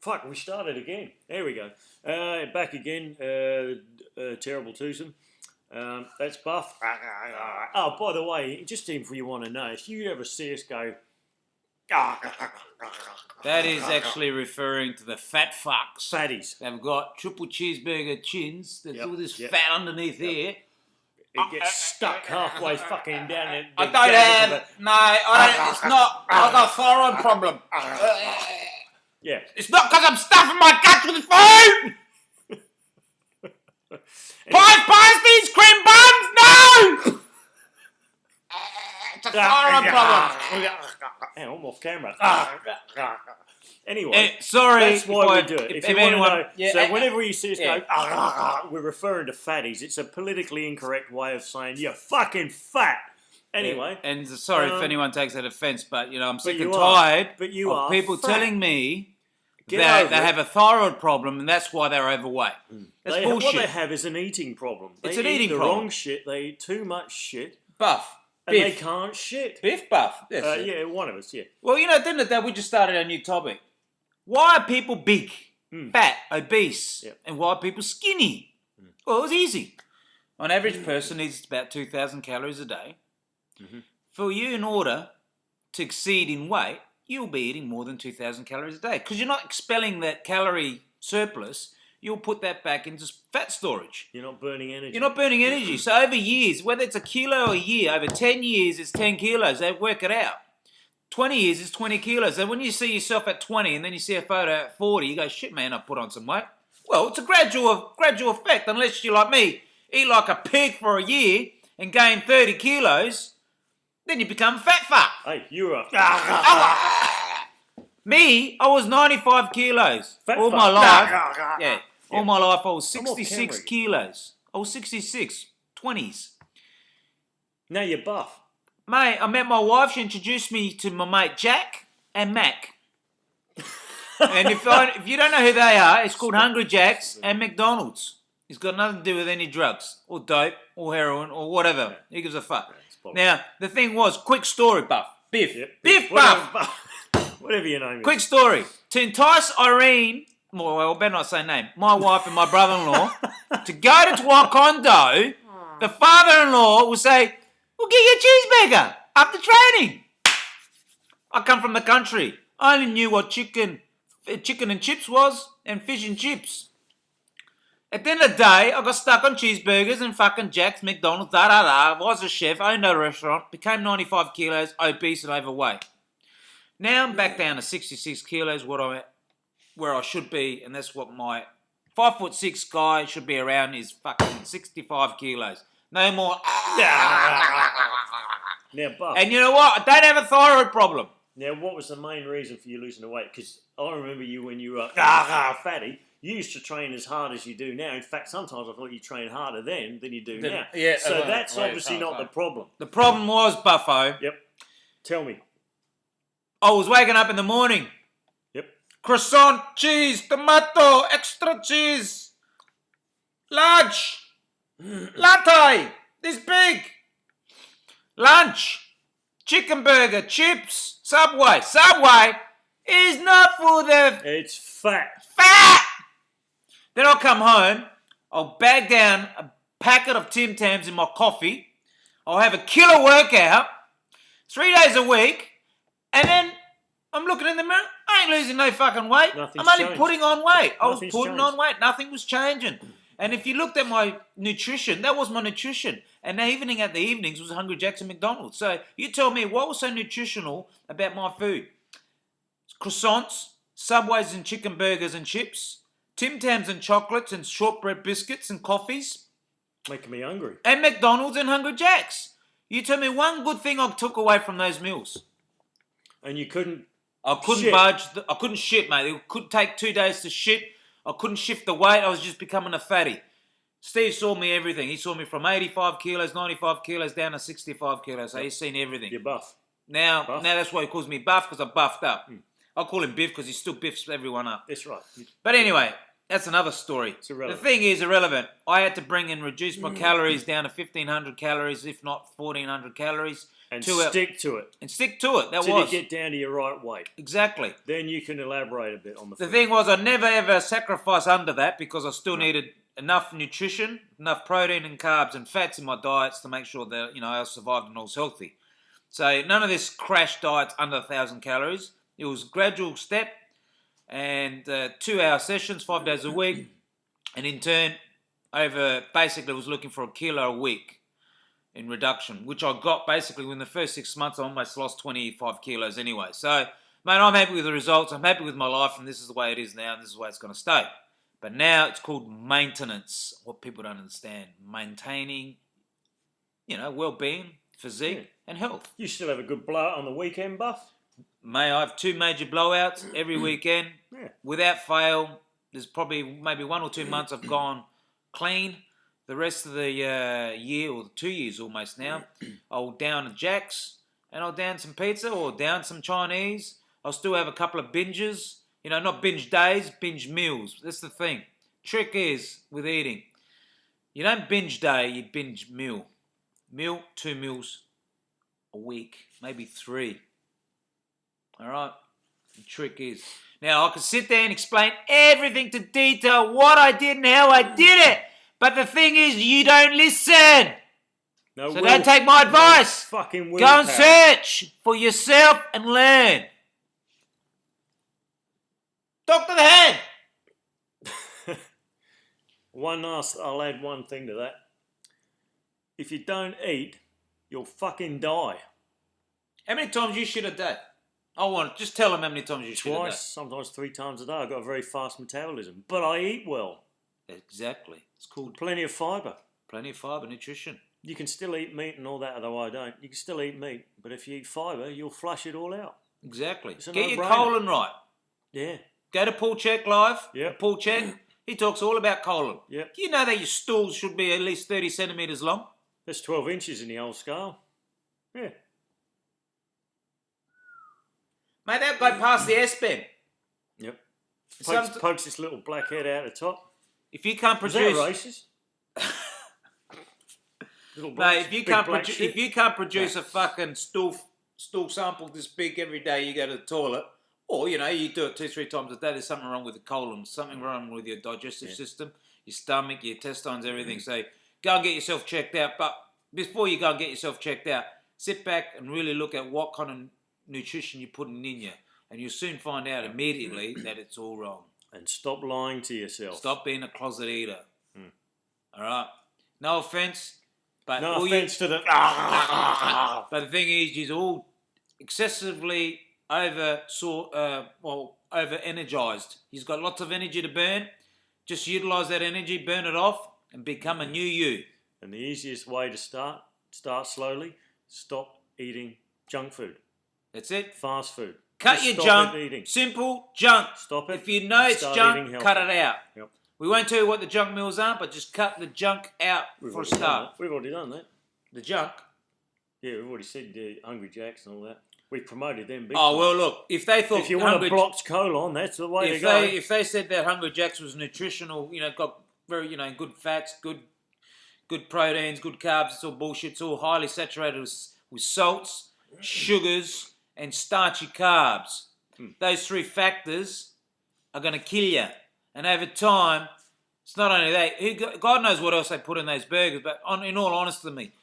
Fuck, we started again. There we go. Back again. Terrible twosome. That's Buff. Oh, by the way, just if you want to know, if you ever see us go... That is actually referring to the fat fucks. Fatties. They've got triple cheeseburger chins. There's all this fat underneath here. It gets stuck halfway fucking down it. I don't have... No, I don't... It's not... I've got a thyroid problem. Yeah. It's not because I'm stuffing my guts with food! Pass these cream buns! No! It's a thyroid problem. Hang on, I'm off camera. Anyway, sorry. That's why we do it. If you want to know, yeah, so whenever you see us go, we're referring to fatties. It's a politically incorrect way of saying you're fucking fat. Anyway. Yeah, and sorry if anyone takes that offence, but I'm sick and tired of people telling me that they have a thyroid problem and that's why they're overweight. That's bullshit. What they have is an eating problem. It's they an eat eating the problem. wrong shit. They eat too much shit. Buff. And Biff. they can't shit. Biff Buff. Yeah, one of us, yeah. Well, at the end of the day, we just started a new topic. Why are people big, fat, obese, and why are people skinny? Well, it was easy. An average person eats about 2,000 calories a day. For you, in order to exceed in weight, you'll be eating more than 2,000 calories a day because you're not expelling that calorie surplus. You'll put that back into fat storage. You're not burning energy. You're not burning energy. So over years, whether it's a kilo a year, over 10 years, it's 10 kilos. They work it out. 20 years is 20 kilos. And when you see yourself at 20 and then you see a photo at 40, you go, shit, man, I put on some weight. Well, it's a gradual effect. Unless you're like me, eat like a pig for a year and gain 30 kilos, then you become fat fuck. Hey, you're up. Me, I was 95 kilos. All my life. Yeah. All my life, I was 66 kilos. I was 66, 20s. Now you're buff. Mate, I met my wife. She introduced me to my mate Jack and Mac. And if you don't know who they are, it's called Hungry Jack's and McDonald's. It's got nothing to do with any drugs or dope or heroin or whatever. Who gives a fuck? Now, the thing was, quick story, Buff. Biff. Yep. Biff Buff. Whatever your name is. Quick story. To entice Irene, well, I better not say name, my wife and my brother-in-law, to go to Taekwondo, the father-in-law will say, we'll get you a cheeseburger after training. I come from the country. I only knew what chicken and chips was and fish and chips. At the end of the day, I got stuck on cheeseburgers and fucking Jack's, McDonald's, I was a chef, owned a restaurant, became 95 kilos, obese and overweight. Now I'm back down to 66 kilos, where I should be, and that's what my 5'6" guy should be around is fucking 65 kilos. No more. Now, Buff. And you know what? I don't have a thyroid problem. Now, what was the main reason for you losing the weight? Because I remember you when you were fatty. You used to train as hard as you do now. In fact, sometimes I thought you train harder then than you do now. Yeah, so that's obviously not the problem. The problem was, Buffo. Yep. Tell me. I was waking up in the morning. Yep. Croissant, cheese, tomato, extra cheese, large, latte, this big. Lunch, chicken burger, chips, Subway. Subway is not for the... It's fat. Fat! Then I'll come home, I'll bag down a packet of Tim Tams in my coffee, I'll have a killer workout, 3 days a week, and then I'm looking in the mirror, I ain't losing no fucking weight. I'm only putting on weight. I was putting on weight. Nothing was changing. And if you looked at my nutrition, that was my nutrition. And the evening at the evenings was Hungry Jack's and McDonald's. So you tell me, what was so nutritional about my food? Croissants, Subways and chicken burgers and chips, Tim Tams and chocolates and shortbread biscuits and coffees. Making me hungry. And McDonald's and Hungry Jack's. You tell me one good thing I took away from those meals. And you couldn't... I couldn't budge. I couldn't shit, mate. It could take 2 days to shit. I couldn't shift the weight. I was just becoming a fatty. Steve saw me everything. He saw me from 85 kilos, 95 kilos, down to 65 kilos. So he's seen everything. You're buff. Now that's why he calls me Buff, because I buffed up. I call him Biff because he still biffs everyone up. That's right. But anyway, That's another story. It's irrelevant. The thing is irrelevant. I had to reduce my calories down to 1,500 calories, if not 1,400 calories. And stick to it. And stick to it. Till you get down to your right weight. Exactly. Then you can elaborate a bit on the food. The thing was, I never ever sacrificed under that because I still needed enough nutrition, enough protein and carbs and fats in my diets to make sure that, I survived and I was healthy. So none of this crash diets under 1,000 calories. It was a gradual step and 2-hour sessions, 5 days a week. And in turn, basically was looking for 1 kilo a week in reduction, which I got basically within the first 6 months. I almost lost 25 kilos anyway. So, mate, I'm happy with the results. I'm happy with my life, and this is the way it is now, and this is the way it's going to stay. But now it's called maintenance, what people don't understand. Maintaining, well-being, physique, and health. You still have a good blowout on the weekend, Buff? May I have 2 major blowouts every weekend. Yeah. Without fail, there's probably maybe 1 or 2 months I've gone clean. The rest of the year, or 2 years almost now, I'll down a Jack's, and I'll down some pizza, or down some Chinese. I'll still have a couple of binges. Not binge days, binge meals. That's the thing. Trick is, with eating, you don't binge day, you binge meal. 2 meals a week, maybe 3. All right? The trick is. Now, I can sit there and explain everything to detail, what I did and how I did it. But the thing is, you don't listen. So don't take my advice. Fucking Go and search for yourself and learn. Dr. the Hand. I'll add one thing to that. If you don't eat, you'll fucking die. How many times you shit a day? Just tell them how many times you shit a day. Twice, sometimes 3 times a day. I've got a very fast metabolism. But I eat well. Exactly. It's called plenty of fibre. Plenty of fibre, nutrition. You can still eat meat and all that, although I don't. You can still eat meat, but if you eat fibre, you'll flush it all out. Exactly. Get your colon right. Yeah. Go to Paul Check Live. Yep. Paul Check, he talks all about colon. Yep. Do you know that your stools should be at least 30 centimetres long? That's 12 inches in the old scale. Yeah. Mate, that go past the S-bend. Yep. Pokes this little black head out the top. If you can't produce... Is that racist? Mate, if you can't produce a fucking stool sample this big every day, you go to the toilet, or, you do it 2-3 times a day, there's something wrong with the colon, something wrong with your digestive system, your stomach, your intestines, everything. So go and get yourself checked out. But before you go and get yourself checked out, sit back and really look at what kind of nutrition you're putting in you. And you'll soon find out immediately that it's all wrong. And stop lying to yourself. Stop being a closet eater. All right? No offence. But no offence to the... But the thing is, you're all excessively over-energized. You've got lots of energy to burn. Just utilise that energy, burn it off, and become a new you. And the easiest way to start slowly, stop eating junk food. That's it. Fast food. Cut your junk. Simple junk. Stop it. If you know it's junk, cut it out. Yep. We won't tell you what the junk meals are, but just cut the junk out for a start. We've already done that. The junk? Yeah, we've already said the Hungry Jacks and all that. We promoted them big time. Well, look, if they thought... If you want a blocked colon, that's the way to go. If they said that Hungry Jacks was nutritional, got very, good fats, good proteins, good carbs, it's all bullshit. It's all highly saturated with salts, sugars, and starchy carbs. Those 3 factors are going to kill you. And over time, it's not only that. God knows what else they put in those burgers. But in all honesty,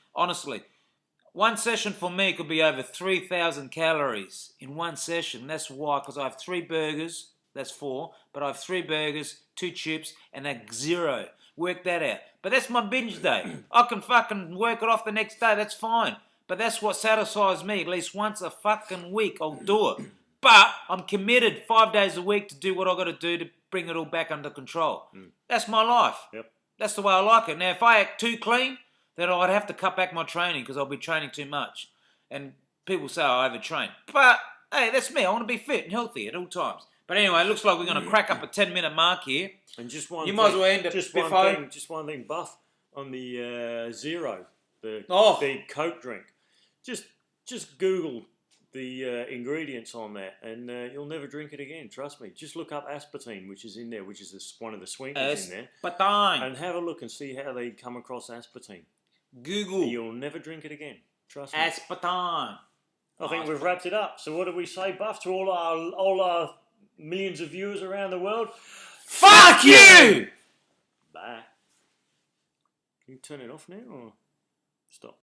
one session for me could be over 3,000 calories in one session. That's why, because I have 3 burgers. That's 4. But I have 3 burgers, 2 chips, and that's 0. Work that out. But that's my binge day. I can fucking work it off the next day. That's fine. But that's what satisfies me. At least once a fucking week, I'll do it. But I'm committed 5 days a week to do what I've got to do to bring it all back under control. That's my life. Yep. That's the way I like it. Now, if I act too clean, then I'd have to cut back my training because I'll be training too much. And people say I overtrain. But, hey, that's me. I want to be fit and healthy at all times. But anyway, it looks like we're going to crack up a 10-minute mark here. And just one You might as well end it. Just one thing, Buff, on the Zero, the Coke drink. Just Google the ingredients on that, and you'll never drink it again. Trust me. Just look up aspartame, which is in there, which is one of the sweeteners in there, Aspartame. and have a look and see how they come across aspartame. Google. You'll never drink it again. Trust me. Aspartame. I think we've wrapped it up. So what do we say, Buff, to all our millions of viewers around the world? Fuck you! Bye. Can you turn it off now or stop?